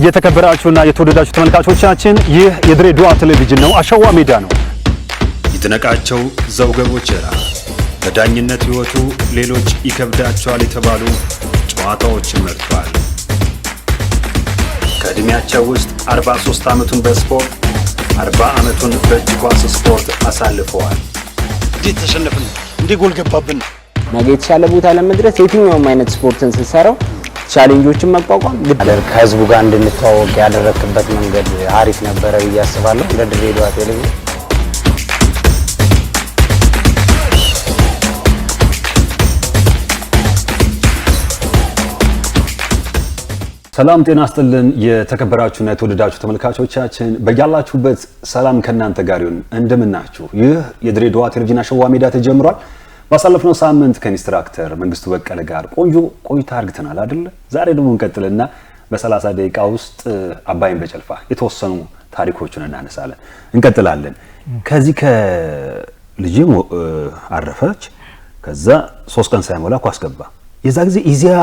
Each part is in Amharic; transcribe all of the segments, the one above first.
የተከበራችሁና የተወደዳችሁ ተመልካቾቻችን ይህ የድሬዳዋ ቴሌቪዥን ነው። አሸዋ ሜዳ ነው። ይድነቃቸው ዘውገ ቦቸራ በዳኝነት ህይወቱ ሌሎች ይከብዳቸዋል የተባሉ ጨዋታዎችን መርጧል። ከእድሜያቸው ውስጥ 43 ዓመቱን በስፖርት 40 ዓመቱን በእጅ ኳስ ስፖርት አሳልፈዋል። እንዴት ተሸነፍን? እንዴት ጎል ገባብን? ነገ የተሻለ ቦታ ለመድረስ የትኛውም አይነት ስፖርትን ስትሰራው ቻሌንጆችን መቋቋም ከህዝቡ ጋር እንድንተዋወቅ ያደረክበት መንገድ አሪፍ ነበረ ብዬ አስባለሁ። እንደ ድሬዳዋ ቴሌቪዥን ሰላም ጤና ይስጥልን። የተከበራችሁና የተወደዳችሁ ተመልካቾቻችን በያላችሁበት ሰላም ከናንተ ጋር ይሁን። እንደምናችሁ። ይህ የድሬዳዋ ቴሌቪዥን አሸዋ ሜዳ ተጀምሯል። ባሳለፍነው ሳምንት ከኢንስትራክተር መንግስቱ በቀለ ጋር ቆንጆ ቆይታ አድርገናል አይደል? ዛሬ ደግሞ እንቀጥልና በ30 ደቂቃ ውስጥ አባይን በጨልፋ የተወሰኑ ታሪኮችን እናነሳለን። እንቀጥላለን። ከዚህ ከልጅም አረፈች። ከዛ 3 ቀን ሳይሞላ ኳስ ገባ። የዛ ጊዜ ኢዚያ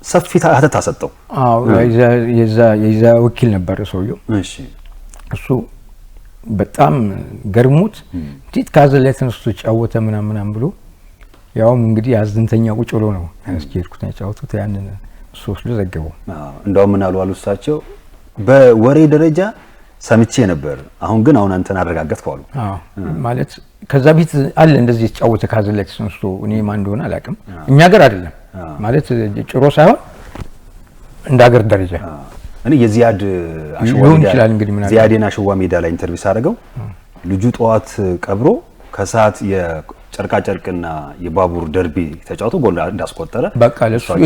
ሰፊ ታህተት አሰጠው። አዎ የዛ ወኪል ነበር ሰውየው። እሺ እሱ በጣም ገርሞት እንዴት ካዘለ ተነስቶ ጫወተ ምናምን ብሎ ያውም እንግዲህ አዝንተኛ ቁጭ ብሎ ነው ያስኬድኩት ያጫወቱት ያንን እሱ ወስዶ ዘገበው። እንደውም ምን አሉ እሳቸው በወሬ ደረጃ ሰምቼ ነበር፣ አሁን ግን አንተን አረጋገጥከው አሉ። ማለት ከዛ ቤት አለ እንደዚህ የተጫወተ ካዘለ ተነስቶ እኔ ማን እንደሆነ አላውቅም። እኛ ሀገር አይደለም ማለት ጭሮ ሳይሆን እንደ ሀገር ደረጃ እኔ የዚያድ አሸዋ ሜዳ ላይ ኢንተርቪው ሳደርገው ልጁ ጠዋት ቀብሮ ከሰዓት የጨርቃ ጨርቅና የባቡር ደርቢ ተጫውቶ ጎል እንዳስቆጠረ በቃ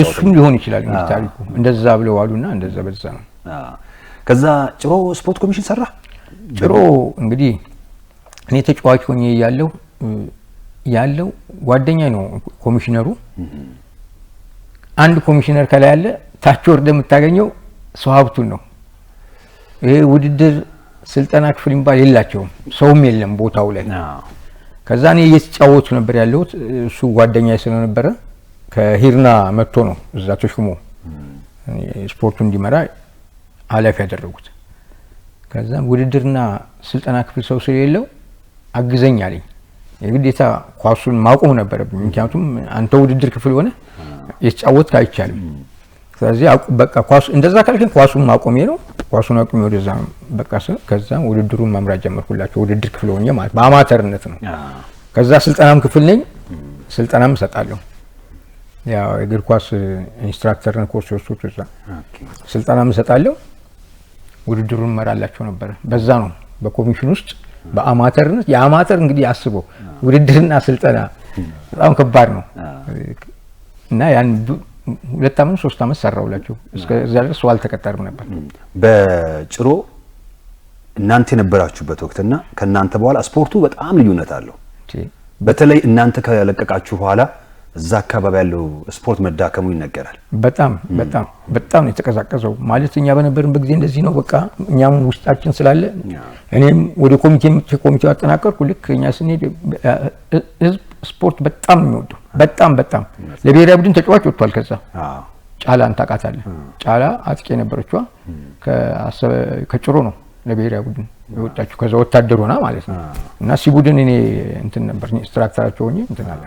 እሱም ሊሆን ይችላል እንግዲህ ታሪኩ እንደዛ ብለው አሉና እንደዛ በዛ ነው። ከዛ ጭሮ ስፖርት ኮሚሽን ሰራ። ጭሮ እንግዲህ እኔ ተጫዋች ሆኜ ያለው ጓደኛ ነው ኮሚሽነሩ። አንድ ኮሚሽነር ከላይ ያለ ታች ወርደ የምታገኘው ሰው ሀብቱን ነው። ይሄ ውድድር ስልጠና ክፍል የሚባል የላቸውም፣ ሰውም የለም ቦታው ላይ። ከዛ እኔ እየተጫወቱ ነበር ያለሁት። እሱ ጓደኛ ስለነበረ ከሂርና መጥቶ ነው እዛ ተሹሞ ስፖርቱ እንዲመራ ኃላፊ ያደረጉት። ከዛ ውድድርና ስልጠና ክፍል ሰው ስለሌለው አግዘኝ አለኝ። የግዴታ ኳሱን ማቆም ነበረብኝ፣ ምክንያቱም አንተ ውድድር ክፍል ሆነ የተጫወትክ አይቻልም። ስለዚህ በቃ ኳሱ እንደዛ ካልከኝ ኳሱን ማቆሜ ነው። ኳሱን አቁሜ ወደዛ በቃ ከዛ ውድድሩን መምራት ጀመርኩላቸው። ውድድር ክፍል ሆኜ ማለት በአማተርነት ነው። ከዛ ስልጠናም ክፍል ነኝ፣ ስልጠናም እሰጣለሁ። ያው እግር ኳስ ኢንስትራክተርን ኮርስ ወስዶት እዛ ስልጠናም እሰጣለሁ፣ ውድድሩን መራላቸው ነበር። በዛ ነው በኮሚሽን ውስጥ በአማተርነት። የአማተር እንግዲህ አስበው ውድድርና ስልጠና በጣም ከባድ ነው። እና ያን 2 ዓመት 3 ዓመት ሰራውላቸው። እስከዛ ድረስ አልተቀጠርም ነበር። በጭሮ እናንተ የነበራችሁበት ወቅትና ከናንተ በኋላ ስፖርቱ በጣም ልዩነት አለው። በተለይ እናንተ ከለቀቃችሁ በኋላ እዛ አካባቢ ያለው ስፖርት መዳከሙ ይነገራል። በጣም የተቀዛቀዘው ማለት እኛ በነበርን በጊዜ እንደዚህ ነው። በቃ እኛም ውስጣችን ስላለ እኔም ወደ ኮሚቴው አጠናቀርኩ። ልክ እኛ ስንሄድ ህዝብ ስፖርት በጣም ነው የሚወደው። በጣም ለብሔራዊ ቡድን ተጫዋች ወጥቷል። ከዛ ጫላን ታውቃታለህ? ጫላ አጥቂ ነበረችዋ ከጭሮ ነው ለብሔራዊ ቡድን የወጣችው። ከዛ ወታደር ሆና ማለት ነው። እና ሲቡድን እኔ እንትን ነበር ኢንስትራክተራቸው ሆኜ እንትን አለ።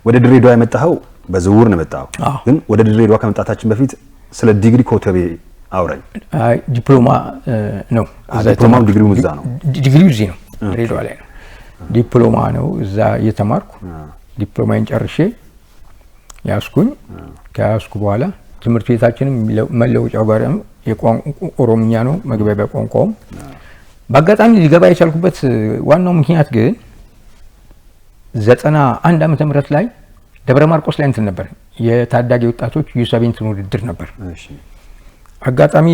ወደ ድሬዳዋ የመጣኸው በዝውውር ነው የመጣኸው። ግን ወደ ድሬዳዋ ከመጣታችን በፊት ስለ ዲግሪ ኮተቤ አውራኝ። ዲፕሎማ ነው። ዲፕሎማም ዲግሪውም እዛ ነው። ዲግሪው እዚህ ነው ድሬዳዋ ላይ ነው። ዲፕሎማ ነው እዛ እየተማርኩ ዲፕሎማዬን ጨርሼ ያስኩኝ። ከያስኩ በኋላ ትምህርት ቤታችንም መለወጫው ጋር ኦሮምኛ ነው መግባቢያ ቋንቋውም። በአጋጣሚ ሊገባ የቻልኩበት ዋናው ምክንያት ግን 91 ዓመተ ምህረት ላይ ደብረ ማርቆስ ላይ እንትን ነበር የታዳጊ ወጣቶች ዩ17 ውድድር ነበር። አጋጣሚ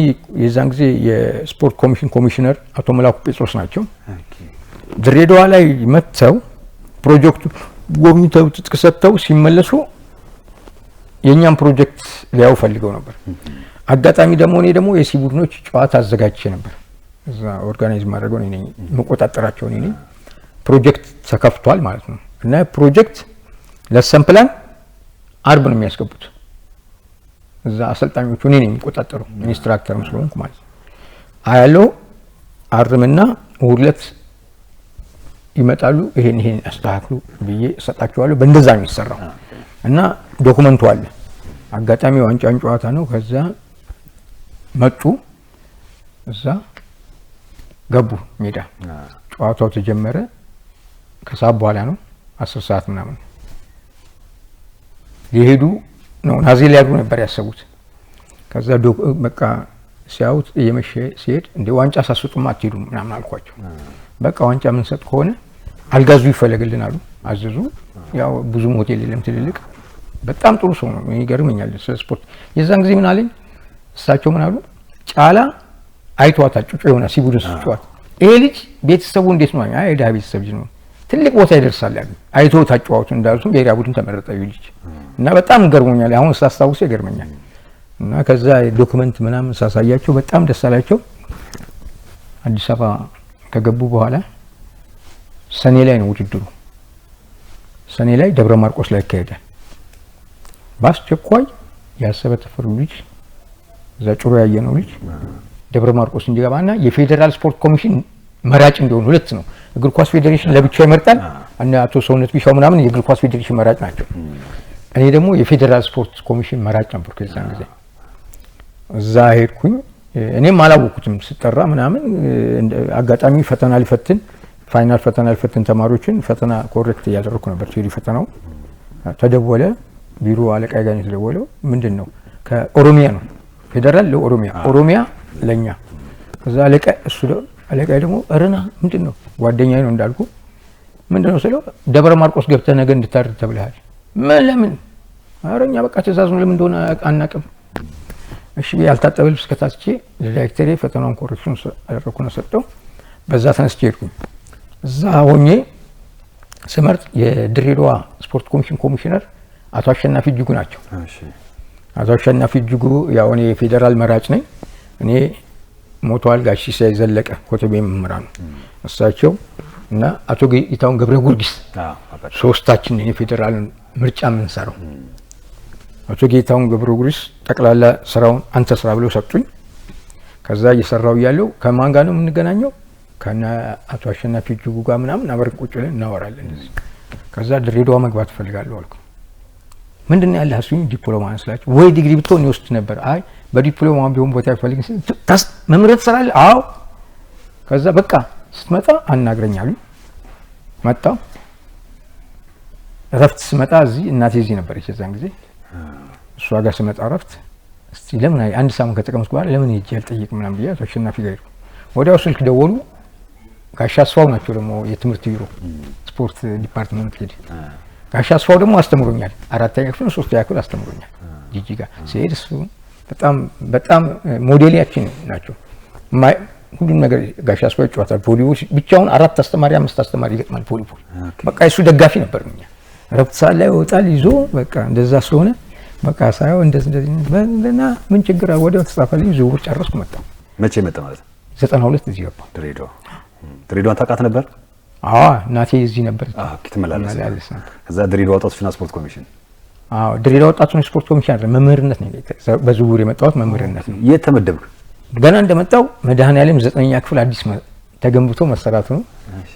የዛን ጊዜ የስፖርት ኮሚሽነር አቶ መላኩ ጴጥሮስ ናቸው። ድሬዳዋ ላይ መጥተው ፕሮጀክቱ ጎብኝተው ትጥቅ ሰጥተው ሲመለሱ የኛም ፕሮጀክት ሊያው ፈልገው ነበር። አጋጣሚ እኔ ደግሞ የሲ ቡድኖች ጨዋታ አዘጋጅቼ ነበር። እዛ ኦርጋናይዝ ማድረገው እኔ ነኝ፣ መቆጣጠራቸው እኔ ነኝ። ፕሮጀክት ተከፍቷል ማለት ነው። እና ፕሮጀክት ለሰን ፕላን አርብ ነው የሚያስገቡት። እዛ አሰልጣኞቹ እኔ ነኝ የሚቆጣጠረው ኢንስትራክተርም ስለሆንኩ ማለት ነው። አያለው አርምና እሑድ ዕለት ይመጣሉ። ይሄን አስተካክሉ ብዬ እሰጣቸዋለሁ። በእንደዛ ነው የሚሰራው እና ዶክመንቱ አለ። አጋጣሚ ዋንጫን ጨዋታ ነው። ከዛ መጡ፣ እዛ ገቡ ሜዳ። ጨዋታው ተጀመረ። ከሰዓት በኋላ ነው 10 ሰዓት ምናምን ሊሄዱ ነው። ናዝሬት ሊያድሩ ነበር ያሰቡት። ከዛ በቃ ሲያዩት እየመሸ ሲሄድ እንደ ዋንጫ ሳስጡማ አትሄዱም ምናምን አልኳቸው። በቃ ዋንጫ የምንሰጥ ከሆነ አልጋዙ ይፈለግልን አሉ። አዘዙ። ያው ብዙም ሆቴል የለም ትልልቅ። በጣም ጥሩ ሰው ነው፣ ይገርመኛል ስለ ስፖርት። የዛን ጊዜ ምን አለኝ እሳቸው ምን አሉ፣ ጫላ አይቷታል ጩጮ የሆነ ሲቡድን ጫዋታ ይሄ ልጅ ቤተሰቡ እንዴት ነው? አይ የድሃ ቤተሰብ ልጅ ነው፣ ትልቅ ቦታ ይደርሳል ያሉ። አይቶ ታጫዋቹ እንዳሉት ብሔራዊ ቡድን ተመረጠ ልጅ እና በጣም ገርሞኛል። አሁን ሳስታውስ ይገርመኛል። እና ከዛ ዶክመንት ምናምን ሳሳያቸው በጣም ደስ አላቸው። አዲስ አበባ ከገቡ በኋላ ሰኔ ላይ ነው ውድድሩ። ሰኔ ላይ ደብረ ማርቆስ ላይ ይካሄዳል። በአስቸኳይ ያሰበ ተፈሩ ልጅ እዛ ጭሮ ያየነው ልጅ ደብረ ማርቆስ እንዲገባና የፌዴራል ስፖርት ኮሚሽን መራጭ እንዲሆን። ሁለት ነው፣ እግር ኳስ ፌዴሬሽን ለብቻ ይመርጣል እና አቶ ሰውነት ቢሻው ምናምን የእግር ኳስ ፌዴሬሽን መራጭ ናቸው። እኔ ደግሞ የፌዴራል ስፖርት ኮሚሽን መራጭ ነበርኩ የዛን ጊዜ። እዛ ሄድኩኝ። እኔም አላወኩትም ስጠራ ምናምን። አጋጣሚ ፈተና ሊፈትን ፋይናል ፈተና ሊፈትን ተማሪዎችን ፈተና ኮሬክት እያደረኩ ነበር። ቴሪ ፈተናው ተደወለ። ቢሮ አለቃ ጋር የተደወለው ምንድን ነው? ከኦሮሚያ ነው፣ ፌዴራል ለኦሮሚያ፣ ኦሮሚያ ለኛ። ከዛ አለቃ እሱ አለቃ ደግሞ እረና ምንድን ነው? ጓደኛዬ ነው እንዳልኩ። ምንድን ነው ስለው ደብረ ማርቆስ ገብተህ ነገ እንድታርድ ተብለሃል። ምን ለምን? ኧረ እኛ በቃ ትእዛዙን ለምን እንደሆነ አናውቅም። እሺ ያልታጠበ ልብስ ከታስቼ ለዳይሬክተሬ ፈተናውን ኮሬክሽን አደረኩና ሰጠው። በዛ ተነስቼ ሄድኩኝ። እዛ ሆኜ ስመርጥ የድሬዳዋ ስፖርት ኮሚሽን ኮሚሽነር አቶ አሸናፊ እጅጉ ናቸው። አቶ አሸናፊ እጅጉ ያው እኔ የፌዴራል መራጭ ነኝ። እኔ ሞቷል ጋሽ ሲሳይ ዘለቀ ኮተቤ መምህራን ነው እሳቸው እና አቶ ጌታሁን ገብረ ጊዮርጊስ ሶስታችን የፌዴራል ምርጫ የምንሰራው። አቶ ጌታሁን ገብረ ጊዮርጊስ ጠቅላላ ስራውን አንተ ስራ ብለው ሰጡኝ። ከዛ እየሰራው ያለው ከማን ጋር ነው የምንገናኘው? ከና አቶ አሸናፊ እጅጉ ጋር ምናምን አብረን ቁጭ ብለን እናወራለን። ከዛ ድሬዳዋ መግባት እፈልጋለሁ አልኩ። ምንድነው ያለህ እሱኝ? ዲፕሎማ አንስላችሁ ወይ ዲግሪ ብትሆን ይወስድ ነበር። አይ በዲፕሎማ ቢሆን ቦታ ይፈልግ መምረጥ ሰራል። አዎ ከዛ በቃ ስትመጣ አናግረኛሉ። መጣሁ። እረፍት ስመጣ እዚህ እናቴ እዚህ ነበረች የዛን ጊዜ። እሷ ጋር ስመጣ እረፍት እስቲ ለምን አንድ ሳምንት ከተቀመጥኩ በኋላ ለምን ሄጄ አልጠይቅም ምናምን ብዬ አሸናፊ ጋር ሄድኩ። ወዲያው ስልክ ደወሉ። ጋሽ አስፋው ናቸው ደግሞ የትምህርት ቢሮ ስፖርት ዲፓርትመንት ሄድ። ጋሽ አስፋው ደግሞ አስተምሮኛል። 4ኛ ክፍል 3ኛ ክፍል አስተምሮኛል። ጂጂጋ ሲሄድ እሱ በጣም ሞዴሊያችን ናቸው። ሁሉም ነገር ጋሽ አስፋው ይጫወታል። ቮሊቦል ብቻውን 4 አስተማሪ 5 አስተማሪ ይገጥማል ቮሊቦል። በቃ እሱ ደጋፊ ነበርኛ። ረፍት ሰዓት ላይ ወጣል ይዞ በቃ እንደዛ ስለሆነ በቃ ሳይው እንደዚህ እና ምን ችግር አለ? ወዲያው ተጻፈልኝ። ዝውውር ጨረስኩ መጣሁ። መቼ መጣ ማለት ነው? 92 እዚህ ገባሁ። ድሬዳዋን ታውቃት ነበር? አዎ እናቴ እዚህ ነበር። ትመላለስ ነበር። ከዛ ድሬዳዋ ወጣቶችና ስፖርት ኮሚሽን። አዎ ድሬዳዋ ወጣቶችና ስፖርት ኮሚሽን አይደለም መምህርነት ነው። በዝውውር የመጣሁት መምህርነት ነው። የት ተመደብክ? ገና እንደመጣው መድኃኔዓለም 9ኛ ክፍል አዲስ ተገንብቶ መሰራቱ ነው።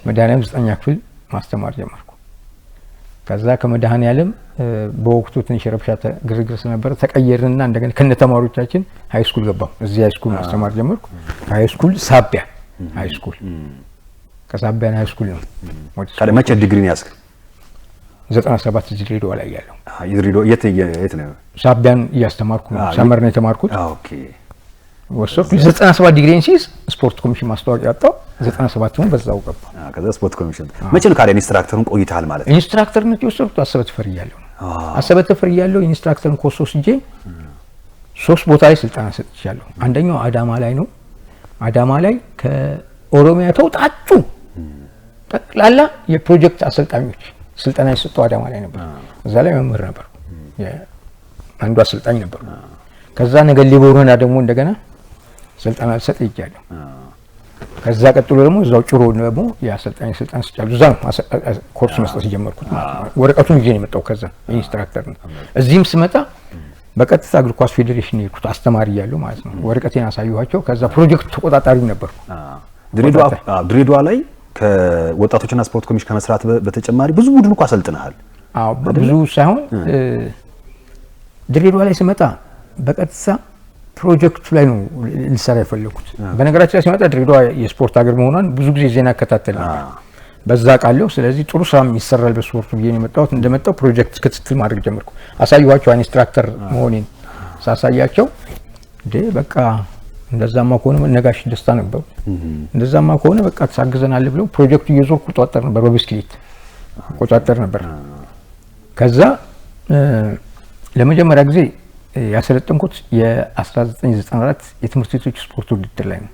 መድኃኔዓለም 9ኛ ክፍል ማስተማር ጀመርኩ። ከዛ ከመድኃኔዓለም በወቅቱ ትንሽ ረብሻ ግርግር ስለነበረ ተቀየርንና እንደገና ከነ ተማሪዎቻችን ሃይ ስኩል ገባሁ። እዚህ ሃይ ስኩል ማስተማር ጀመርኩ። ሃይ ስኩል ሳቢያ ሃይ ስኩል ከሳቢያን ሃይ ስኩል ነው። ታዲያ መቼ ዲግሪን ያዝክ? 97 ድሬዳዋ ላይ ያለው። ድሬዳዋ የት ነው? ሳቢያን እያስተማርኩ ሰመር ነው የተማርኩት። ኦኬ ወሰድኩ። 97 ዲግሪን ሲይዝ ስፖርት ኮሚሽን ማስታወቂያ ያወጣው 97 ነው። በዛው ገባ። ከዛ ስፖርት ኮሚሽን መቼ ነው ካለ ኢንስትራክተሩን ቆይተሃል ማለት ነው? ኢንስትራክተርነት የወሰድኩት አሰበ ተፈሪ እያለሁ ነው። አሰበ ተፈሪ እያለሁ ኢንስትራክተርን ኮርስ ወስጄ 3 ቦታ ላይ ስልጠና ሰጥቻለሁ። አንደኛው አዳማ ላይ ነው። አዳማ ላይ ከኦሮሚያ ተውጣጡ ጠቅላላ የፕሮጀክት አሰልጣኞች ስልጠና የሰጠው አዳማ ላይ ነበር። እዛ ላይ መምህር ነበር። አንዱ አሰልጣኝ ነበር። ከዛ ነገሌ ቦረና ደግሞ እንደገና ስልጠና ልሰጥ ይቻላል። ከዛ ቀጥሎ ደግሞ እዛው ጭሮ ደግሞ የአሰልጣኝ ስልጠና ስጫለሁ። እዛ ነው ኮርስ መስጠት ጀመርኩት ማለት ነው። ወረቀቱን ይዤ ነው የመጣው። ከዛ ኢንስትራክተር ነው። እዚህም ስመጣ በቀጥታ እግር ኳስ ፌዴሬሽን የሄድኩት አስተማሪ እያለሁ ማለት ነው። ወረቀቴን አሳየኋቸው። ከዛ ፕሮጀክት ተቆጣጣሪ ነበርኩ። ድሬዳዋ ላይ ከወጣቶችና ስፖርት ኮሚሽን ከመስራት በተጨማሪ ብዙ ቡድን እኮ አሰልጥነሃል። አዎ ብዙ ሳይሆን ድሬዳዋ ላይ ስመጣ በቀጥታ ፕሮጀክቱ ላይ ነው ልሰራ የፈለኩት። በነገራችን ላይ ስመጣ ድሬዳዋ የስፖርት ሀገር መሆኗን ብዙ ጊዜ ዜና እከታተላለሁ፣ በዛ ቃለሁ። ስለዚህ ጥሩ ስራም ይሰራል በስፖርቱ ብዬ ነው የመጣሁት። እንደመጣሁ ፕሮጀክት ክትትል ማድረግ ጀመርኩ። አሳየኋቸው ኢንስትራክተር መሆኔን ሳሳያቸው እንዴ በቃ እንደዛማ ከሆነ ነጋሽ ደስታ ነበሩ። እንደዛማ ከሆነ በቃ ተሳግዘናል ብለው ፕሮጀክቱ እየዞርኩ ቆጣጠር ነበር፣ በብስክሌት ቆጣጠር ነበር። ከዛ ለመጀመሪያ ጊዜ ያሰለጠንኩት የ1994 የትምህርት ቤቶች ስፖርት ውድድር ላይ ነው።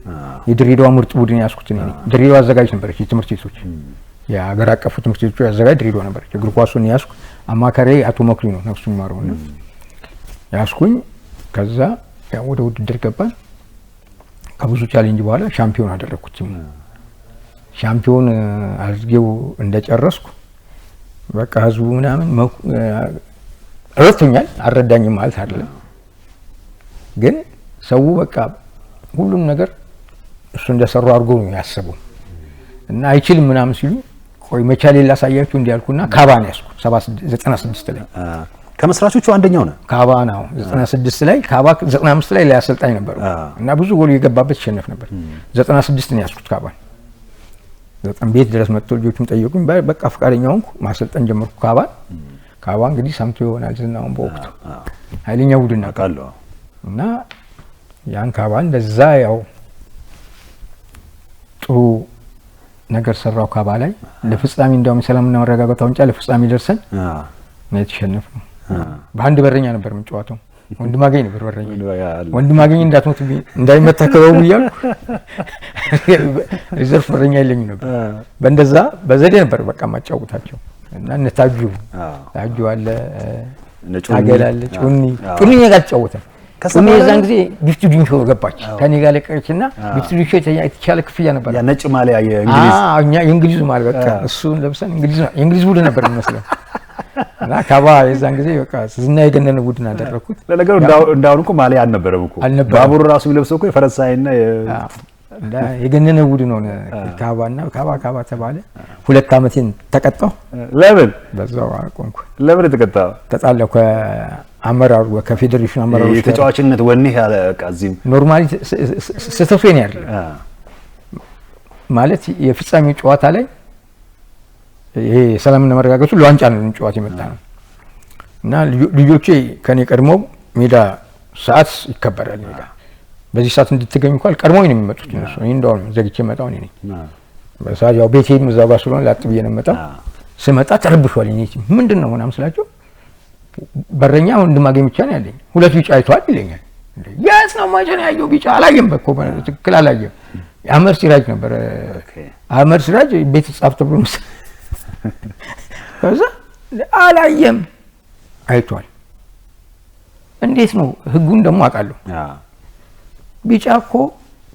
የድሬዳዋ ምርጥ ቡድን ያስኩት እኔ ነኝ። ድሬዳዋ አዘጋጅ ነበረች የትምህርት ቤቶች፣ የሀገር አቀፉ ትምህርት ቤቶች አዘጋጅ ድሬዳዋ ነበረች። እግር ኳሱን ያስኩ አማካሪ አቶ መክሪ ነው ነፍሱ ይማረው ነው ያስኩኝ። ከዛ ወደ ውድድር ገባን። ከብዙ ቻሌንጅ በኋላ ሻምፒዮን አደረኩት። ሻምፒዮን አድርጌው እንደጨረስኩ በቃ ህዝቡ ምናምን ረድቶኛል። አልረዳኝም ማለት አይደለም፣ ግን ሰው በቃ ሁሉም ነገር እሱ እንደሰራው አድርጎ ነው ያሰበው እና አይችልም ምናምን ሲሉ ቆይ መቻሌ ላሳያችሁ እንዲያልኩና ካባን ያስኩ 96 ላይ ከመስራቾቹ አንደኛው ነው። ካባ ነው 96 ላይ ካባ 95 ላይ አሰልጣኝ ነበሩ እና ብዙ ጎል የገባበት ይሸነፍ ነበር። 96 ነው ያስኩት ካባን። ዘጠኝ ቤት ድረስ መጥቶ ልጆቹም ጠየቁኝ። በቃ ፈቃደኛ ሆንኩ፣ ማሰልጠን ጀመርኩ ካባን። ካባ እንግዲህ ሰምቶ ይሆናል ዝናውን በወቅቱ ኃይለኛ ቡድን ነበር እና ያን ካባን እንደዛ ያው ጥሩ ነገር ሰራው ካባ ላይ። ለፍጻሜ እንደውም ሰላምና መረጋጋት ዋንጫ ለፍጻሜ ደርሰን ነው የተሸነፍነው። በአንድ በረኛ ነበር የምንጫወተው። ወንድማገኝ ነበር በረኛ። ወንድማገኝ እንዳትሞት እንዳይመታ ከበው እያልኩ ሪዘርቭ በረኛ የለኝም ነበር። በእንደዛ በዘዴ ነበር በቃ ማጫወታቸው እና ነታጁ ታጁ አለ ታገላለች ጩኒ ጋር ተጫወተ። ጩኒ የዛን ጊዜ ቢፍቱ ዲንሾ ገባች ከኔ ጋር ለቀችና ቢፍቱ ዲንሾ የተቻለ ክፍያ ነበር። ያ ነጭ ማሊያ የእንግሊዝ እኛ የእንግሊዝ ማለት በቃ እሱን ለብሰን የእንግሊዝ ቡድን ነበር የሚመስለው እና ካባ የዛን ጊዜ በቃ ዝና የገነነ ቡድን አደረኩት። ለነገሩ እንዳሁን እኮ ማሊያ አልነበረም እኮ ባቡር ራሱ የሚለብሰው እኮ የፈረንሳይና የገነነ ቡድን ሆነ። ካባና ካባ ተባለ። 2 አመቴን ተቀጣሁ። ለምን? በዛው አቆምኩ። ለምን ተቀጣሁ? ተጣላሁ ከአመራሩ ከፌዴሬሽኑ አመራሩ። የተጫዋችነት ወኔ ያለ በቃ እዚህም ኖርማሊ ስተፌ ነው ያለው ማለት የፍጻሜው ጨዋታ ላይ ይሄ ሰላምና መረጋጋቱ ለዋንጫ ነው ጨዋታ የመጣ ነው እና ልጆቼ ከኔ ቀድመው ሜዳ ሰዓት ይከበራል ሜዳ በዚህ ሰዓት እንድትገኙ እንኳን ቀድሞኝ ነው የሚመጡት እነሱ። እኔ እንደውም ዘግቼ መጣሁ እኔ ነኝ። በሰዓት ያው ቤቴም እዛው ጋር ስለሆነ ላጥ ብዬ ነው የምመጣው። ስመጣ ተረብሿል። እኔ ምንድነው ምናምን ስላቸው በረኛ ወንድማገኝ ብቻ ነው ያለኝ 2 ቢጫ አይቷል ይለኛል። ያስ ነው ማጀን ያየው ቢጫ አላየም በኮ ትክክል አላየም። አመር ሲራጅ ነበር። አመር ሲራጅ ቤት ጻፍ ተብሎ ነው ከዛ አላየም አይቷል። እንዴት ነው ህጉን ደግሞ አውቃለሁ። ቢጫ እኮ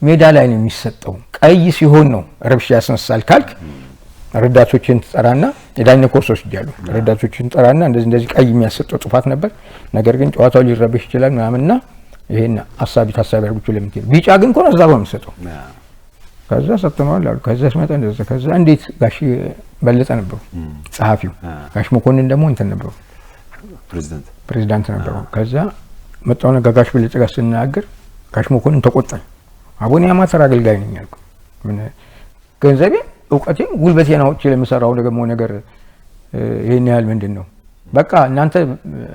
ሜዳ ላይ ነው የሚሰጠው። ቀይ ሲሆን ነው ረብሻ ያስነሳል ካልክ ረዳቶችን ትጠራና የዳኛ ኮርሶች ይያሉ ረዳቶችን ትጠራና እንደዚህ ቀይ የሚያሰጠው ጥፋት ነበር። ነገር ግን ጨዋታው ሊረብሽ ይችላል ምናምንና ይሄን ታሳቢ አድርጉ ለምትል ቢጫ ግን ኮን እዛው ነው የሚሰጠው። ከዛ ሰጥተናል አሉ። ከዛ ስመጣ እንደዛ ከዛ እንዴት ጋሽ በለጠ ነበሩ ጸሐፊው፣ ጋሽ መኮንን ደግሞ እንትን ነበሩ ፕሬዝዳንት ነበሩ። ከዛ መጣውና ጋሽ በለጠ ጋር ስናገር ጋሽ መኮንን ተቆጣኝ። አቦኔ አማተር አገልጋይ ነኝ አልኩ። ምን ገንዘቤ እውቀቴም ጉልበቴን አውጥቼ ለምሰራው ደግሞ ነገር ይሄን ያህል ምንድነው? በቃ እናንተ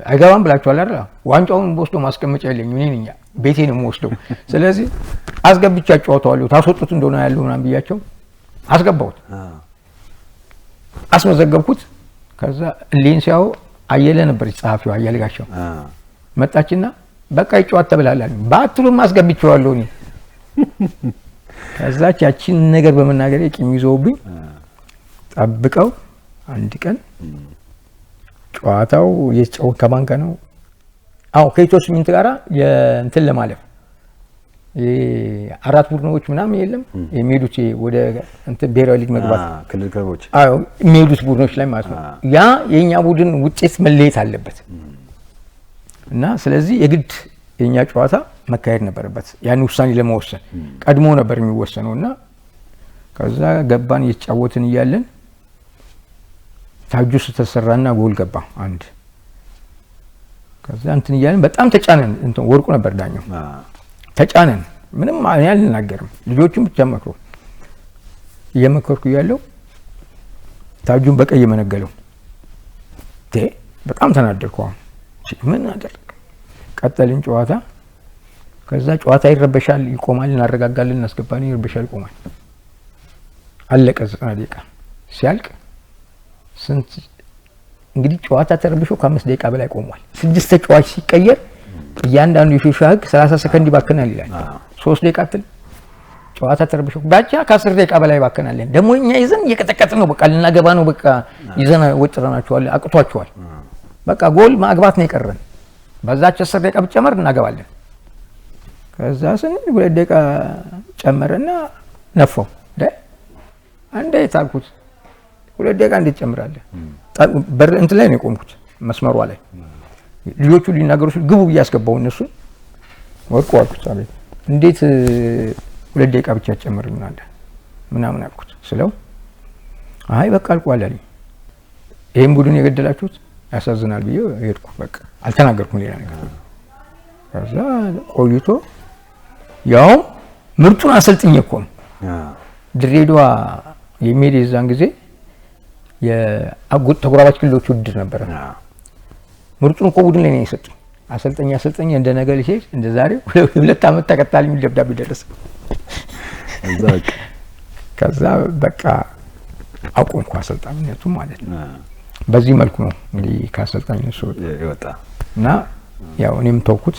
አይገባም ብላችኋል አይደል? ዋንጫውን ወስዶ ማስቀመጫ የለኝም እኔ ነኝ ቤቴን የምወስደው። ስለዚህ አስገብቻ ጫወታዋለሁ ታስወጡት እንደሆነ ያለው ምናምን ብያቸው አስገባሁት። አስመዘገብኩት። ከዛ ሌንሲያው አየለ ነበር ጸሐፊው አየለ ጋሻው መጣችና በቃ ይጫወት ተብላላል ባትሉም አስገብቼዋለሁ እኔ። ከዛች ያቺን ነገር በመናገር ቂም ይዘውብኝ ጠብቀው አንድ ቀን ጨዋታው የጫወት ከባንካ ነው ከኢትዮ ሲሚንት ጋራ የእንትን ለማለፍ አራት ቡድኖች ምናምን የለም የሚሄዱት ወደ እንትን ብሔራዊ ሊግ መግባት ክልል ክለቦች የሚሄዱት ቡድኖች ላይ ማለት ነው። ያ የኛ ቡድን ውጤት መለየት አለበት። እና ስለዚህ የግድ የኛ ጨዋታ መካሄድ ነበረበት። ያን ውሳኔ ለመወሰን ቀድሞ ነበር የሚወሰነው እና ከዛ ገባን እየተጫወትን እያለን ታጁስ ተሰራና ጎል ገባ አንድ። ከዛ እንትን እያለን በጣም ተጫነን። እንትን ወርቁ ነበር ዳኛው። ተጫነን። ምንም አልናገርም። ልጆቹም ብቻ መክሮ እየመከርኩ እያለው ታጁን በቀይ የመነገለው በጣም ተናደድኩ። ምን አደረግ? ቀጠልን ጨዋታ። ከዛ ጨዋታ ይረበሻል፣ ይቆማል፣ እናረጋጋለን፣ እናስገባለን፣ ይረበሻል፣ ይቆማል። አለቀ 90 ደቂቃ ሲያልቅ ስንት እንግዲህ ጨዋታ ተረብሾ ከ5 ደቂቃ በላይ ቆሟል። 6 ተጫዋች ሲቀየር እያንዳንዱ የፊፋ ህግ 30 ሰከንድ ይባክናል ይላል። 3 ደቂቃ ትል ጨዋታ ተረብሾ ባቻ ከ10 ደቂቃ በላይ ባከናለን። ደግሞ እኛ ይዘን እየቀጠቀጥን ነው። በቃ ልናገባ ነው። በቃ ይዘን ወጥረናቸዋል፣ አቅቷቸዋል። በቃ ጎል ማግባት ነው የቀረን። በዛች 10 ደቂቃ ብቻመር እናገባለን። ከዛ ስንል 2 ደቂቃ ጨመረና ነፋው። አንዴ ታልኩት 2 ደቂቃ እንዴት ጨምራለህ? በር እንትን ላይ ነው የቆምኩት መስመሯ ላይ። ልጆቹ ሊናገሩ ሲሉ ግቡ እያስገባው እነሱ ወርቁ አልኩት። አቤት እንዴት 2 ደቂቃ ብቻ ጨምርልናለህ ምናምን አልኩት ስለው አይ በቃ አልቋል አለኝ። ይሄን ቡድን የገደላችሁት ያሳዝናል ብዬ ሄድኩ። በቃ አልተናገርኩም ሌላ ነገር። ከዛ ቆይቶ ያው ምርጡን አሰልጥኝ እኮ ነው ድሬዳዋ የሚሄድ የዛን ጊዜ ተጎራባች ክልሎች ውድድር ነበረ። ምርጡን እኮ ቡድን ላይ ነው የሰጡኝ። አሰልጠኝ እንደ ነገ ልሄድ እንደ ዛሬው 2 ዓመት ተቀጣል የሚል ደብዳቤ ደረሰ። ከዛ በቃ አቆምኩ አሰልጣኝነቱ ማለት ነው። በዚህ መልኩ ነው እንግዲህ ከአሰልጣኝነቱ ይወጣ እና ያው እኔም ተውኩት።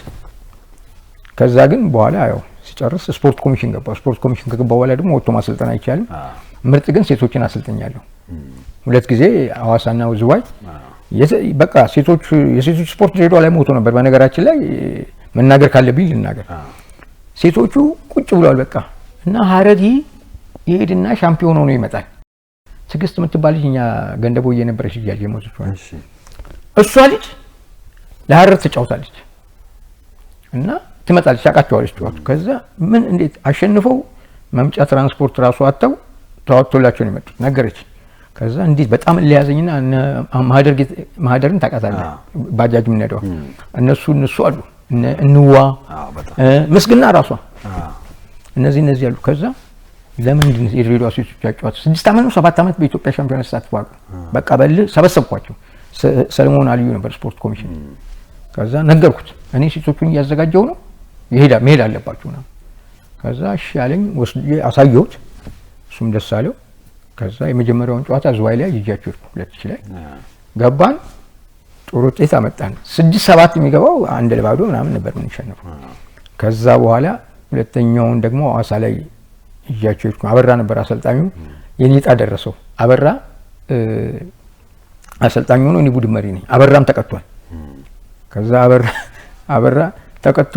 ከዛ ግን በኋላ ያው ሲጨርስ ስፖርት ኮሚሽን ገባ። ስፖርት ኮሚሽን ከገባ በኋላ ደግሞ ወጥቶ ማሰልጠን አይቻልም። ምርጥ ግን ሴቶችን አሰልጠኛለሁ 2 ጊዜ ሐዋሳና ዝዋይ። በቃ ሴቶች የሴቶች ስፖርት ድሬዳዋ ላይ ሞቶ ነበር። በነገራችን ላይ መናገር ካለብኝ ልናገር። ሴቶቹ ቁጭ ብለዋል በቃ እና ሀረሪ ይሄድና ሻምፒዮን ሆኖ ይመጣል። ትግስት የምትባል ልጅ እኛ ገንደቦ የነበረች ልጅ የሞተች እሷ ልጅ ለሀረር ተጫውታለች እና ትመጣለች። ታውቃቸዋለች ጨዋቱ። ከዛ ምን እንዴት አሸንፈው መምጫ ትራንስፖርት ራሱ አጣው ተዋጥቶላቸው ነው የመጡት ነገረች። ከዛ እንዴት በጣም ሊያዘኝና ማህደርን ታውቃታለህ? ባጃጅ የምንሄደው እነሱ አሉ እንዋ ምስግና ራሷ እነዚህ አሉ። ከዛ ለምንድን ነው የድሬዳዋ ሴቶች ያጫወቱ 6 ዓመት ነው 7 ዓመት በኢትዮጵያ ሻምፒዮና ተሳትፈዋል። በቃ በል ሰበሰብኳቸው። ሰለሞን አልዩ ነበር ስፖርት ኮሚሽን። ከዛ ነገርኩት እኔ ሴቶቹን እያዘጋጀው ነው መሄድ አለባችሁ ነው። ከዛ እሺ አለኝ። ወስጄ አሳየሁት። እሱም ደስ አለው። ከዛ የመጀመሪያውን ጨዋታ ዝዋይ ላይ ይጃችሁ 2000 ላይ ገባን። ጥሩ ውጤት አመጣን። 6-7 የሚገባው 1-0 ምናምን ነበር የምንሸነፈው። ከዛ በኋላ ሁለተኛውን ደግሞ ሐዋሳ ላይ ይጃችሁ አበራ ነበር አሰልጣኙ። የኔጣ ደረሰው አበራ አሰልጣኙ ነው፣ እኔ ቡድን መሪ ነኝ። አበራም ተቀጥቷል። ከዛ አበራ ተቀጥቶ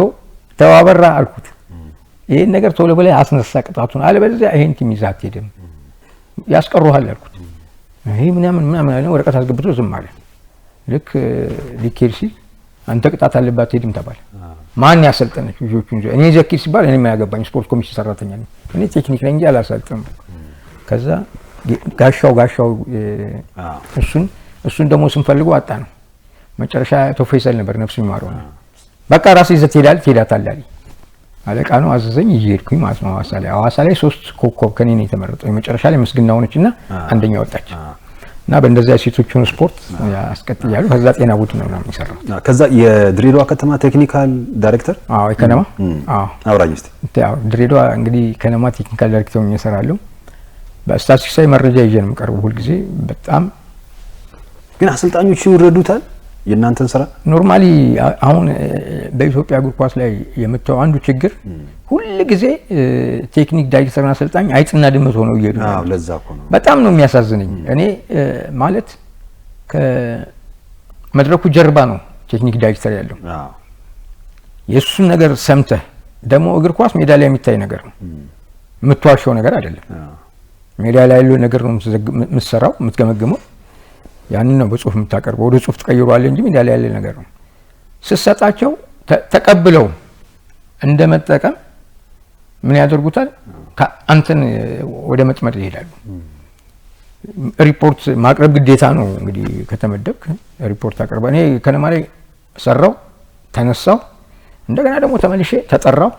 ተዋበራ አልኩት ይሄን ነገር ቶሎ ብለህ አስነሳ ቅጣቱን፣ አለበለዚያ ይሄን ቲም ይዘህ አትሄድም ያስቀሩሃል አልኩት። ይሄ ምናምን አለ። ወረቀት አስገብቶ ዝም አለ። ልክ ሊኬድ ሲል አንተ ቅጣት አለባት አትሄድም ተባለ። ማን ያሰልጠነች ልጆቹን? እኔ ዘኪር ሲባል እኔ የማያገባኝ ስፖርት ኮሚሽን ሰራተኛ ነኝ። እኔ ቴክኒክ ነኝ እንጂ አላሰልጥም። ከዛ ጋሻው እሱን ደግሞ ስንፈልገው አጣ ነው። መጨረሻ ተፈይሰል ነበር ነፍሱ ይማረው። በቃ ራስህ ይዘህ ትሄዳታለህ አለኝ። አለቃ ነው አዘዘኝ። ይሄድኩኝ ማለት ነው። ሐዋሳ ላይ 3 ኮከብ ከኔ ነው የተመረጠው። የመጨረሻ ላይ ምስግና ሆነችና አንደኛ ወጣች። እና በእንደዚያ ሴቶችን ስፖርት ያስቀጥያሉ። ከዛ ጤና ቡድን ነው ምናምን ይሰራው። ከዛ የድሬዳዋ ከተማ ቴክኒካል ዳይሬክተር የከነማ አውራኝ እስቲ። ድሬዳዋ እንግዲህ ከነማ ቴክኒካል ዳይሬክተር ሆኜ እሰራለሁ። በስታቲስቲክስ ላይ መረጃ ይዤ ነው የምቀርበው ሁልጊዜ። በጣም ግን አሰልጣኞቹ ይረዱታል የእናንተን ስራ። ኖርማሊ አሁን በኢትዮጵያ እግር ኳስ ላይ የምታየው አንዱ ችግር ሁልጊዜ ቴክኒክ ዳይሬክተርና አሰልጣኝ አይጥና ድመት ሆነው እየሄዱ ነው። ለዛ እኮ ነው በጣም ነው የሚያሳዝነኝ። እኔ ማለት ከመድረኩ ጀርባ ነው ቴክኒክ ዳይሬክተር ያለው። የእሱን ነገር ሰምተህ ደግሞ እግር ኳስ ሜዳ ላይ የሚታይ ነገር ነው፣ የምትዋሸው ነገር አይደለም። ሜዳ ላይ ያለው ነገር ነው የምትሰራው፣ የምትገመግመው ያንን ነው በጽሁፍ የምታቀርበው። ወደ ጽሁፍ ትቀይሯል እንጂ ሜዳ ላይ ያለ ነገር ነው። ስሰጣቸው ተቀብለው እንደመጠቀም ምን ያደርጉታል? አንተን ወደ መጥመድ ይሄዳሉ። ሪፖርት ማቅረብ ግዴታ ነው እንግዲህ ከተመደብክ ሪፖርት አቅርባ። እኔ ከነማ ላይ ሰራው ተነሳው፣ እንደገና ደግሞ ተመልሼ ተጠራው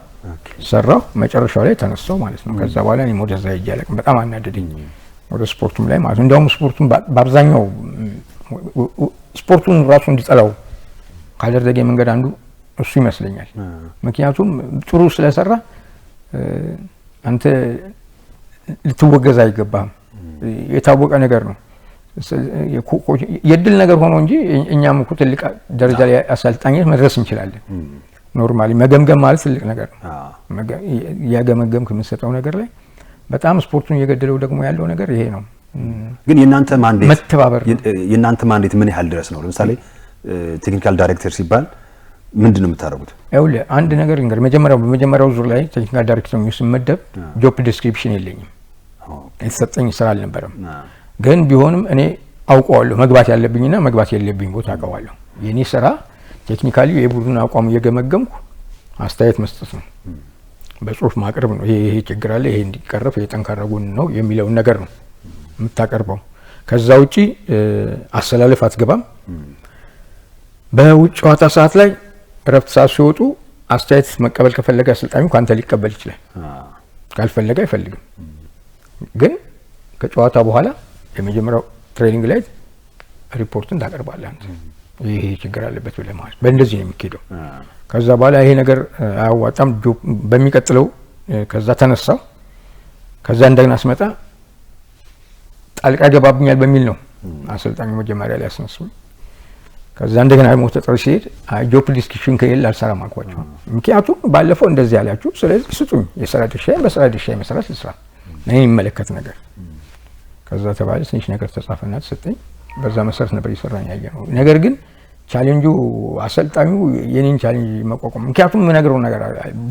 ሰራው፣ መጨረሻው ላይ ተነሳው ማለት ነው። ከዛ በኋላ እኔ ወደዛ ሄጄ አለቅም። በጣም አናደደኝ ወደ ስፖርቱም ላይ ማለት ነው። እንዲያውም ስፖርቱን በአብዛኛው ስፖርቱን ራሱ እንዲጠላው ካደረገ መንገድ አንዱ እሱ ይመስለኛል። ምክንያቱም ጥሩ ስለሰራ አንተ ልትወገዝ አይገባም። የታወቀ ነገር ነው። የድል ነገር ሆኖ እንጂ እኛም እኮ ትልቅ ደረጃ ላይ አሰልጣኞች መድረስ እንችላለን። ኖርማሊ መገምገም ማለት ትልቅ ነገር ነው። ያገመገምክ የምትሰጠው ነገር ላይ በጣም ስፖርቱን እየገደለው ደግሞ ያለው ነገር ይሄ ነው። ግን የእናንተ ማንዴት መተባበር የእናንተ ማንዴት ምን ያህል ድረስ ነው? ለምሳሌ ቴክኒካል ዳይሬክተር ሲባል ምንድን ነው የምታደርጉት? ይኸውልህ አንድ ነገር እንግዲህ በመጀመሪያው ዙር ላይ ቴክኒካል ዳይሬክተር ነው ስመደብ ጆብ ዲስክሪፕሽን የለኝም፣ የተሰጠኝ ስራ አልነበረም። ግን ቢሆንም እኔ አውቀዋለሁ መግባት ያለብኝና መግባት የለብኝ ቦታ አውቀዋለሁ። የኔ ስራ ቴክኒካሊ የቡድን አቋም እየገመገምኩ አስተያየት መስጠት ነው፣ በጽሁፍ ማቅረብ ነው። ይሄ ችግር አለ፣ ይሄ እንዲቀረፍ የጠንካራ ጎን ነው የሚለውን ነገር ነው የምታቀርበው። ከዛ ውጪ አሰላለፍ አትገባም። በውጭ ጨዋታ ሰዓት ላይ እረፍት ሰዓት ሲወጡ አስተያየት መቀበል ከፈለገ አሰልጣኙ ካንተ ሊቀበል ይችላል፣ ካልፈለገ አይፈልግም። ግን ከጨዋታ በኋላ የመጀመሪያው ትሬኒንግ ላይ ሪፖርትን ታቀርባለህ አንተ ይሄ ችግር አለበት ብለህ ማለት በእንደዚህ ነው የሚሄደው። ከዛ በኋላ ይሄ ነገር አያዋጣም በሚቀጥለው ከዛ ተነሳው ከዛ እንደገና ስመጣ ጣልቃ ገባብኛል በሚል ነው አሰልጣኙ መጀመሪያ ላይ ያስነሱኝ። ከዛ እንደገና ደግሞ ተጠር ሲሄድ ጆብ ዲስክሪፕሽን ከሌለ አልሰራም አልኳቸው። ምክንያቱም ባለፈው እንደዚህ ያላችሁ ስለዚህ ስጡኝ የስራ ድርሻዬን በስራ ድርሻዬ መሰረት ልስራ እኔ የሚመለከት ነገር። ከዛ ተባለ ትንሽ ነገር ተጻፈና ተሰጠኝ። በዛ መሰረት ነበር ይሰራኝ ያየነው። ነገር ግን ቻሌንጁ አሰልጣኙ የኔን ቻሌንጅ መቋቋም፣ ምክንያቱም የምነግረው ነገር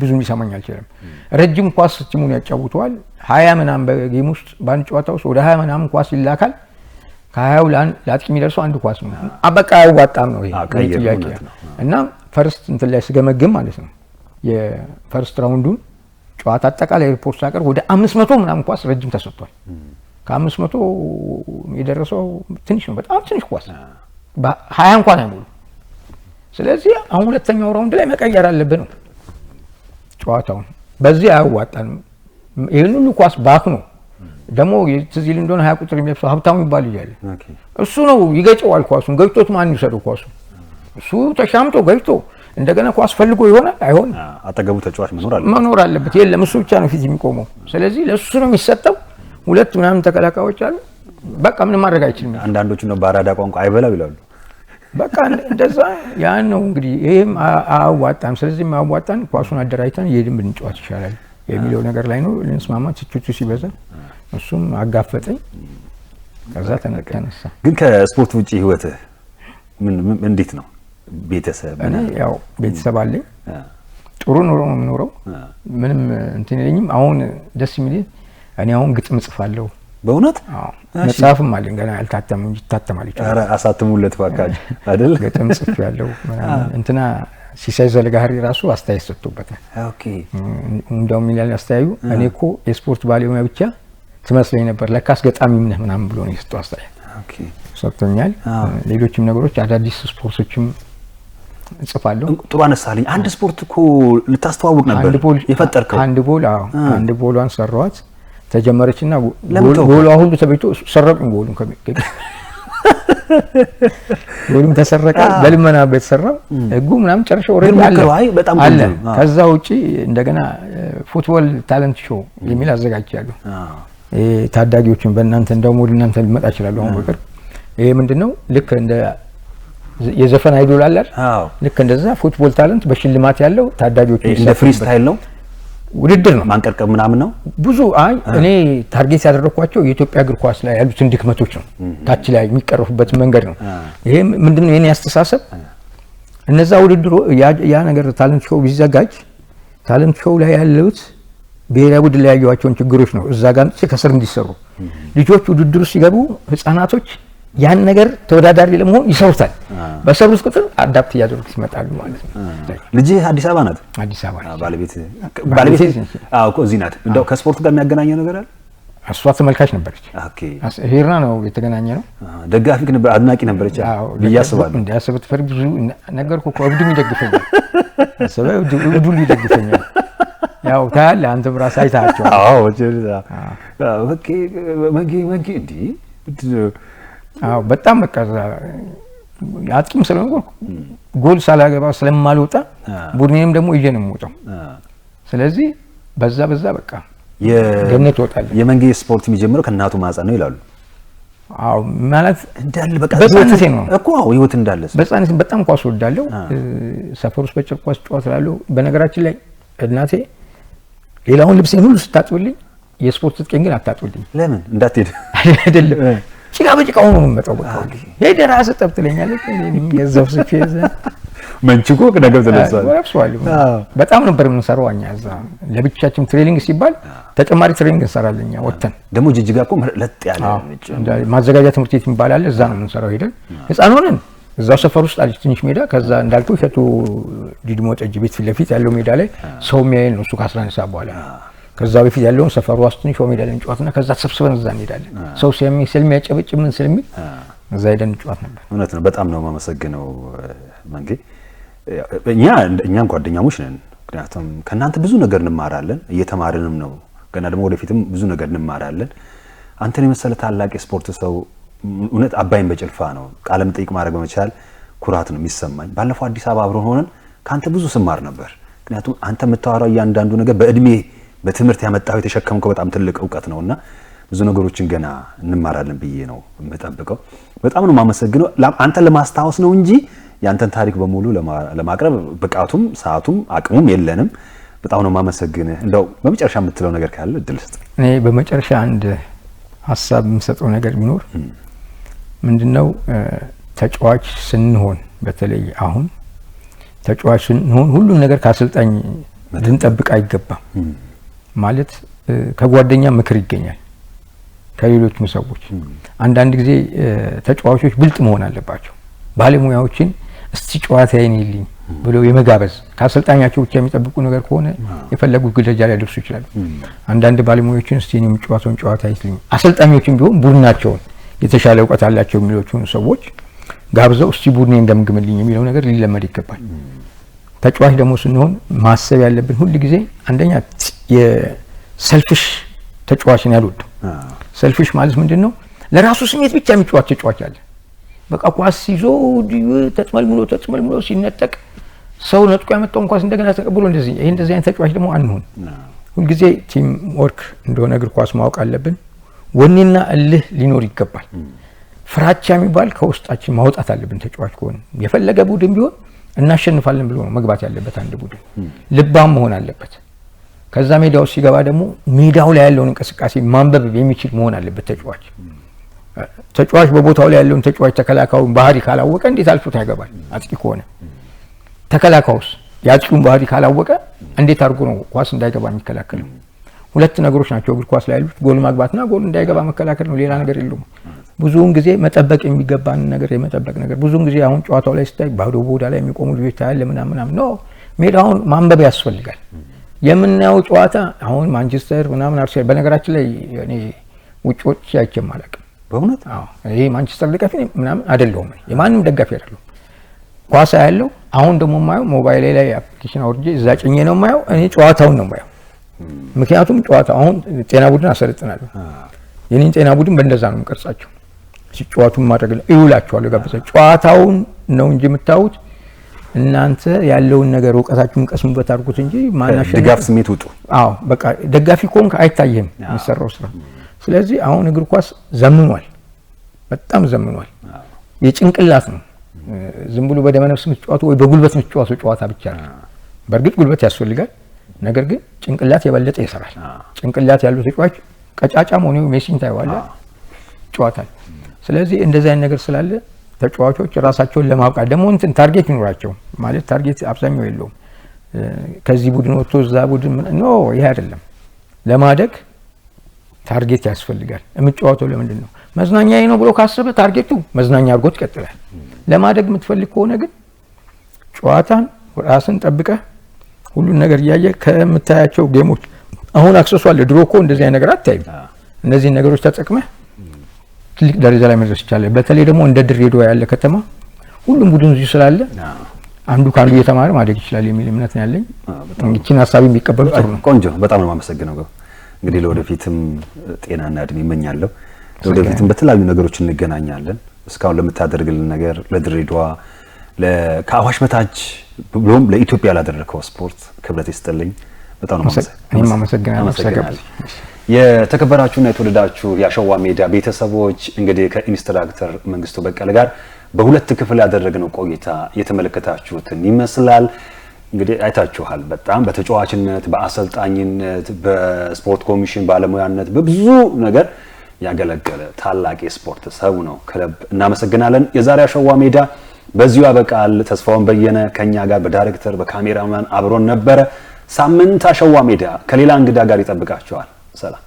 ብዙ ሊሰማኝ አልቻለም። ረጅም ኳስ ቲሙን ያጫውተዋል 20 ምናምን በጌም ውስጥ በአንድ ጨዋታ ውስጥ ወደ 20 ምናምን ኳስ ይላካል። ከ20ው ለአጥቂ የሚደርሰው አንድ ኳስ ነው። አበቃ ያዋጣም ነው ይሄ ጥያቄ። እና ፈርስት እንትን ላይ ስገመግም ማለት ነው የፈርስት ራውንዱን ጨዋታ አጠቃላይ ሪፖርት ሳቀርብ ወደ 500 ምናምን ኳስ ረጅም ተሰጥቷል። ከ500 የደረሰው ትንሽ ነው፣ በጣም ትንሽ ኳስ በ20 እንኳን አይሞሉ። ስለዚህ አሁን ሁለተኛው ራውንድ ላይ መቀየር አለብን ነው ጨዋታውን። በዚህ አያዋጣም። ይሄን ሁሉ ኳስ ባክ ነው ደግሞ ትዝ ይል እንደሆነ 20 ቁጥር የሚለብሰው ሀብታሙ ይባል ይያለ እሱ ነው ይገጨዋል። ኳሱን ገጭቶት ማን ይሰደው? ኳሱ እሱ ተሻምቶ ገጭቶ እንደገና ኳስ ፈልጎ ይሆናል አይሆን? አጠገቡ ተጫዋች መኖር አለበት። የለም እሱ ብቻ ነው ፊት የሚቆመው። ስለዚህ ለሱ ነው የሚሰጠው። ሁለት ምናምን ተከላካዮች አሉ። በቃ ምንም ማድረግ አይችልም። አንዳንዶቹ ነው በአራዳ ቋንቋ አይበላው ይላሉ። በቃ እንደዛ ያን ነው እንግዲህ። ይሄም አያዋጣም። ስለዚህ ማያዋጣን ኳሱን አደራጅተን የድም ብንጫወት ይሻላል የሚለው ነገር ላይ ነው ልንስማማ። ትችቱ ሲበዛ እሱም አጋፈጠኝ። ከዛ ተነሳ። ግን ከስፖርት ውጪ ህይወትህ ምን እንዴት ነው? ቤተሰብ እኔ ያው ቤተሰብ አለኝ። ጥሩ ኑሮ ነው የምኖረው። ምንም እንትን የለኝም። አሁን ደስ የሚለኝ እኔ አሁን ግጥም ጽፋለሁ። በእውነት? አዎ መጽሐፍም አለኝ ገና ያልታተመ እንጂ ይታተማል ይችላል። ኧረ አሳትሙለት ባካችሁ አይደል? ግጥም ጽፌያለሁ ምናምን እንትና ሲሳይ ዘልጋሪ ራሱ አስተያየት ሰጥቶበታል። ኦኬ እንደውም ይላል አስተያዩ እኔ እኮ የስፖርት ባለሙያ ብቻ ትመስለኝ ነበር ለካስ ገጣሚም ነህ ምናምን ብሎ ነው የሰጠው አስተያየት። ኦኬ ሰጥቶኛል። ሌሎችም ነገሮች አዳዲስ ስፖርቶችም እጽፋለሁ። ጥሩ አነሳልኝ። አንድ ስፖርት እኮ ልታስተዋውቅ ነበር የፈጠርከው። አንድ ቦሏን ሰራዋት ተጀመረችና ጎሏ ሁሉ ተበይቶ ሰረቁኝ። ጎሉም ተሰረቀ። በልመና በተሰራው ህጉ ምናምን ጨርሻው ኦሬዲ አለ። ከዛ ውጪ እንደገና ፉትቦል ታለንት ሾው የሚል አዘጋጅቻለሁ። ታዳጊዎችን በእናንተ እንደውም ወደ እናንተ ሊመጣ ይችላል አሁን በቅርብ። ይሄ ምንድነው ልክ እንደ የዘፈን አይዶል አለ። ልክ እንደዛ ፉትቦል ታለንት በሽልማት ያለው ታዳጊዎች እንደ ፍሪ ስታይል ነው ውድድር ነው። ማንቀርቀብ ምናምን ነው ብዙ እኔ ታርጌት ያደረኳቸው የኢትዮጵያ እግር ኳስ ላይ ያሉትን ድክመቶች ነው ታች ላይ የሚቀርፉበት መንገድ ነው። ይሄ ምንድነው የኔ አስተሳሰብ እነዛ ውድድሩ ያ ነገር ታለንት ሾው ቢዘጋጅ ታለንት ሾው ላይ ያሉት ብሔራዊ ቡድን ላይ ያዩዋቸውን ችግሮች ነው እዛ ጋር ከስር እንዲሰሩ ልጆች ውድድሩ ሲገቡ ህፃናቶች ያን ነገር ተወዳዳሪ ለመሆን ይሰሩታል። በሰሩት ቁጥር አዳፕት እያደረጉት ይመጣሉ ማለት ነው። ልጅ አዲስ አበባ ናት? አዲስ አበባ ናት። ባለቤት እኮ እዚህ ናት። እንደው ከስፖርት ጋር የሚያገናኘው ነገር አለ? እሷ ተመልካች ነበረች። ኦኬ። ሄራ ነው የተገናኘ ነው። ደጋፊ ነበር፣ አድናቂ ነበረች ብዬ አስባለሁ። እንደ አሰበት ፈር ብዙ ነገርኩ እኮ እብዱም ይደግፈኛል። አሰበ እብዱም ይደግፈኛል። ያው ታያለህ አንተም ራስህ አይተሃቸው። አዎ ኦኬ። መጌ እንዴ በጣም በቃ አጥቂም ስለነበርኩ ጎል ሳላገባ ስለማልወጣ ቡድኔንም ደግሞ ይዤ ነው የምወጣው። ስለዚህ በዛ በቃ ገነት ወጣለሁ። የመንጌ ስፖርት የሚጀምረው ከእናቱ ማህፀን ነው ይላሉ። አዎ ማለት እንዳለ በቃ በህፃንነቴ ነው እኮ ህይወት እንዳለ በህፃንነቴ በጣም ኳስ ወዳለሁ። ሰፈር ውስጥ በጭር ኳስ ጨዋታለሁ። በነገራችን ላይ እናቴ ሌላውን ልብሴን ሁሉ ስታጥብልኝ የስፖርት ትጥቄን ግን አታጥብልኝ። ለምን እንዳትሄድ አይደለም ጭቃ በጭቃው ነው የምመጣው። በቃ ሄደህ ራስህ ጠብ ትለኛለች። ገዘፍ ስፌዝ መንችኮ ነገር ተነሳለ ወራፍሷል። በጣም ነበር የምንሰራው እኛ እዛ ለብቻችን ትሬኒንግ ሲባል ተጨማሪ ትሬኒንግ እንሰራለን እኛ ወተን። ደግሞ ጅጅጋ እኮ ለጥ ያለ ማዘጋጃ ትምህርት ቤት የሚባል አለ። እዛ ነው የምንሰራው። ሄደን ህፃን ሆነን እዛው ሰፈር ውስጥ አለች ትንሽ ሜዳ። ከዛ እንዳልኩ ሸቱ ዲድሞ ጠጅ ቤት ፊት ለፊት ያለው ሜዳ ላይ ሰው የሚያየን ነው እሱ ከ11 ሰዓት በኋላ። ከዛ በፊት ያለውን ሰፈሩ ውስጥ ትንሽ ሜዳ ላይ እንጫወትና ከዛ ተሰብስበን እዛ እንሄዳለን። ሰው ስለሚያጨበጭ ምን ስለሚል እዛ ሄደን እንጫወት ነበር። እውነት ነው። በጣም ነው የማመሰግነው መንጌ። እኛም ጓደኛሞች ነን። ምክንያቱም ከእናንተ ብዙ ነገር እንማራለን፣ እየተማርንም ነው። ገና ደግሞ ወደፊትም ብዙ ነገር እንማራለን። አንተን የመሰለ ታላቅ የስፖርት ሰው እውነት አባይን በጭልፋ ነው ቃለ መጠይቅ ማድረግ በመቻል ኩራት ነው የሚሰማኝ። ባለፈው አዲስ አበባ አብረን ሆነን ከአንተ ብዙ ስማር ነበር። ምክንያቱም አንተ የምታወራው እያንዳንዱ ነገር በእድሜ በትምህርት ያመጣው የተሸከምከው በጣም ትልቅ እውቀት ነውና ብዙ ነገሮችን ገና እንማራለን ብዬ ነው የምጠብቀው። በጣም ነው የማመሰግነው። አንተን ለማስታወስ ነው እንጂ ያንተን ታሪክ በሙሉ ለማቅረብ ብቃቱም ሰዓቱም አቅሙም የለንም። በጣም ነው የማመሰግነው። እንደው በመጨረሻ የምትለው ነገር ካለ እድል ስጥ። እኔ በመጨረሻ አንድ ሀሳብ የምሰጠው ነገር ቢኖር ምንድነው ተጫዋች ስንሆን በተለይ አሁን ተጫዋች ስንሆን ሁሉም ነገር ከአሰልጣኝ ልንጠብቅ አይገባም። ማለት ከጓደኛ ምክር ይገኛል፣ ከሌሎችም ሰዎች። አንዳንድ ጊዜ ተጫዋቾች ብልጥ መሆን አለባቸው። ባለሙያዎችን እስቲ ጨዋታዬን ይልኝ ብለው የመጋበዝ ከአሰልጣኛቸው ብቻ የሚጠብቁ ነገር ከሆነ የፈለጉት ደረጃ ላይ ሊደርሱ ይችላሉ። አንዳንድ ባለሙያዎችን እስቲ የሚጫወተውን ጨዋታ ይልኝ፣ አሰልጣኞችን ቢሆን ቡድናቸውን የተሻለ እውቀት አላቸው የሚሉትን ሰዎች ጋብዘው እስቲ ቡድኔን ገምግምልኝ የሚለው ነገር ሊለመድ ይገባል። ተጫዋች ደግሞ ስንሆን ማሰብ ያለብን ሁሉ ጊዜ አንደኛ የሰልፊሽ ተጫዋችን ያልወደው። ሰልፊሽ ማለት ምንድነው? ለራሱ ስሜት ብቻ የሚጫወት ተጫዋች አለ። በቃ ኳስ ይዞ ተጥመልምሎ ሲነጠቅ ሰው ነጥቆ ያመጣውን ኳስ እንደገና ተቀብሎ እንደዚህ አይነት ተጫዋች ደግሞ አንሆን። ሁሉ ጊዜ ቲም ወርክ እንደሆነ እግር ኳስ ማወቅ አለብን። ወኔና እልህ ሊኖር ይገባል። ፍራቻ የሚባል ከውስጣችን ማውጣት አለብን። ተጫዋች ከሆነ የፈለገ ቡድን ቢሆን እናሸንፋለን ብሎ ነው መግባት ያለበት አንድ ቡድን። ልባም መሆን አለበት። ከዛ ሜዳው ሲገባ ደግሞ ሜዳው ላይ ያለውን እንቅስቃሴ ማንበብ የሚችል መሆን አለበት ተጫዋች። ተጫዋች በቦታው ላይ ያለውን ተጫዋች ተከላካዩን ባህሪ ካላወቀ እንዴት አልፎት ያገባል? አጥቂ ከሆነ ተከላካዩስ የአጥቂውን ባህሪ ካላወቀ እንዴት አድርጎ ነው ኳስ እንዳይገባ የሚከላከለው? ሁለት ነገሮች ናቸው እግር ኳስ ላይ ያሉት፣ ጎል ማግባትና ጎል እንዳይገባ መከላከል ነው። ሌላ ነገር የለውም። ብዙውን ጊዜ መጠበቅ የሚገባን ነገር የመጠበቅ ነገር ብዙውን ጊዜ አሁን ጨዋታው ላይ ስታይ ባዶ ቦዳ ላይ የሚቆሙ ልጆች ታያለህ ምናምን ነው። ሜዳውን ማንበብ ያስፈልጋል። የምናየው ጨዋታ አሁን ማንቸስተር ምናምን አርሰናል፣ በነገራችን ላይ እኔ ውጪዎች አይቼም አላውቅም በእውነት። ይሄ ማንቸስተር ደጋፊ ምናምን አይደለሁም፣ የማንም ደጋፊ አይደለሁም። ኳስ ያለው አሁን ደግሞ የማየው ሞባይል ላይ አፕሊኬሽን አውርጄ እዛ ጭኜ ነው የማየው። እኔ ጨዋታውን ነው የማየው። ምክንያቱም ጨዋታ አሁን ጤና ቡድን አሰልጥናለሁ። የኔን ጤና ቡድን በእንደዛ ነው የምቀርጻቸው። ሲጫወቱም ማድረግ ይውላቸዋል። ጋብዘ ጨዋታውን ነው እንጂ የምታዩት እናንተ ያለውን ነገር እውቀታችሁን ቀስሙበት አድርጉት እንጂ ማናሸነፍ ድጋፍ ስሜት ውጡ። አዎ በቃ ደጋፊ ኮንክ አይታየም የሚሰራው ስራ። ስለዚህ አሁን እግር ኳስ ዘምኗል፣ በጣም ዘምኗል። የጭንቅላት ነው። ዝም ብሎ በደመነፍስ የምትጫወቱ ወይ በጉልበት የምትጫወቱ ጨዋታ ብቻ ነው። በእርግጥ ጉልበት ያስፈልጋል፣ ነገር ግን ጭንቅላት የበለጠ ይሰራል። ጭንቅላት ያለው ተጫዋች ቀጫጫም ሆነ ሜሲን ታይዋለህ ጨዋታል። ስለዚህ እንደዚህ አይነት ነገር ስላለ ተጫዋቾች ራሳቸውን ለማብቃት ደግሞ እንትን ታርጌት ይኖራቸው። ማለት ታርጌት አብዛኛው የለውም። ከዚህ ቡድን ወጥቶ እዛ ቡድን ኖ፣ ይሄ አይደለም። ለማደግ ታርጌት ያስፈልጋል። የምትጫወተው ለምንድን ነው? መዝናኛዬ ነው ብሎ ካሰበ ታርጌቱ መዝናኛ አድርጎት ይቀጥላል። ለማደግ የምትፈልግ ከሆነ ግን ጨዋታን ራስን ጠብቀህ ሁሉን ነገር እያየ ከምታያቸው ጌሞች አሁን አክሰሱ አለ። ድሮ እኮ እንደዚህ አይነት ነገር አታይም። እነዚህ ነገሮች ተጠቅመህ ትልቅ ደረጃ ላይ መድረስ ይቻላል። በተለይ ደግሞ እንደ ድሬዳዋ ያለ ከተማ ሁሉም ቡድን እዚህ ስላለ አንዱ ካንዱ እየተማረ ማደግ ይችላል የሚል እምነት ነው ያለኝ። እቺን ሀሳብ የሚቀበሉ ጥሩ ነው። ቆንጆ ነው። በጣም ነው የማመሰግነው። እንግዲህ ለወደፊትም ጤናና እድሜ እመኛለሁ። ለወደፊትም በተለያዩ ነገሮች እንገናኛለን። እስካሁን ለምታደርግልን ነገር ለድሬዳዋ ከአዋሽ በታች ብሎም ለኢትዮጵያ ላደረከው ስፖርት ክብረት ይስጥልኝ። በጣም ነው የማመሰግነው። የተከበራችሁና የተወደዳችሁ የአሸዋ ሜዳ ቤተሰቦች እንግዲህ ከኢንስትራክተር መንግስቱ በቀለ ጋር በሁለት ክፍል ያደረግነው ቆይታ የተመለከታችሁትን ይመስላል። እንግዲህ አይታችኋል። በጣም በተጫዋችነት፣ በአሰልጣኝነት፣ በስፖርት ኮሚሽን ባለሙያነት በብዙ ነገር ያገለገለ ታላቅ የስፖርት ሰው ነው። ከልብ እናመሰግናለን። የዛሬ አሸዋ ሜዳ በዚሁ ያበቃል። ተስፋውን በየነ ከኛ ጋር በዳይሬክተር በካሜራማን አብሮን ነበረ። ሳምንት አሸዋ ሜዳ ከሌላ እንግዳ ጋር ይጠብቃችኋል። ሰላም።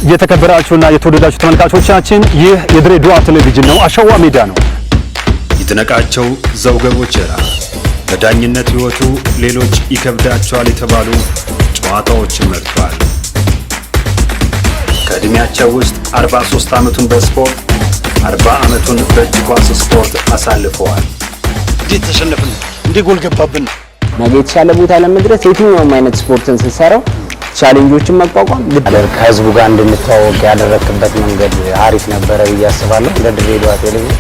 የተከበራችሁና የተወደዳችሁ ተመልካቾቻችን ይህ የድሬዳዋ ቴሌቪዥን ነው። አሸዋ ሜዳ ነው። ይድነቃቸው ዘውገ ቦቸራ በዳኝነት ህይወቱ ሌሎች ይከብዳቸዋል የተባሉ ጨዋታዎችን መርቷል። ከእድሜያቸው ውስጥ 43 ዓመቱን በስፖርት 40 ዓመቱን በእጅ ኳስ ስፖርት አሳልፈዋል። እንዴት ተሸነፍን? እንዴ ጎል ገባብን? ነገ የተሻለ ቦታ ለመድረስ የትኛውም አይነት ስፖርትን ስትሰራው ቻሌንጆችን መቋቋም ከህዝቡ ጋር እንድንተዋወቅ ያደረክበት መንገድ አሪፍ ነበረ ብዬ አስባለሁ። ለድሬዳዋ ቴሌቪዥን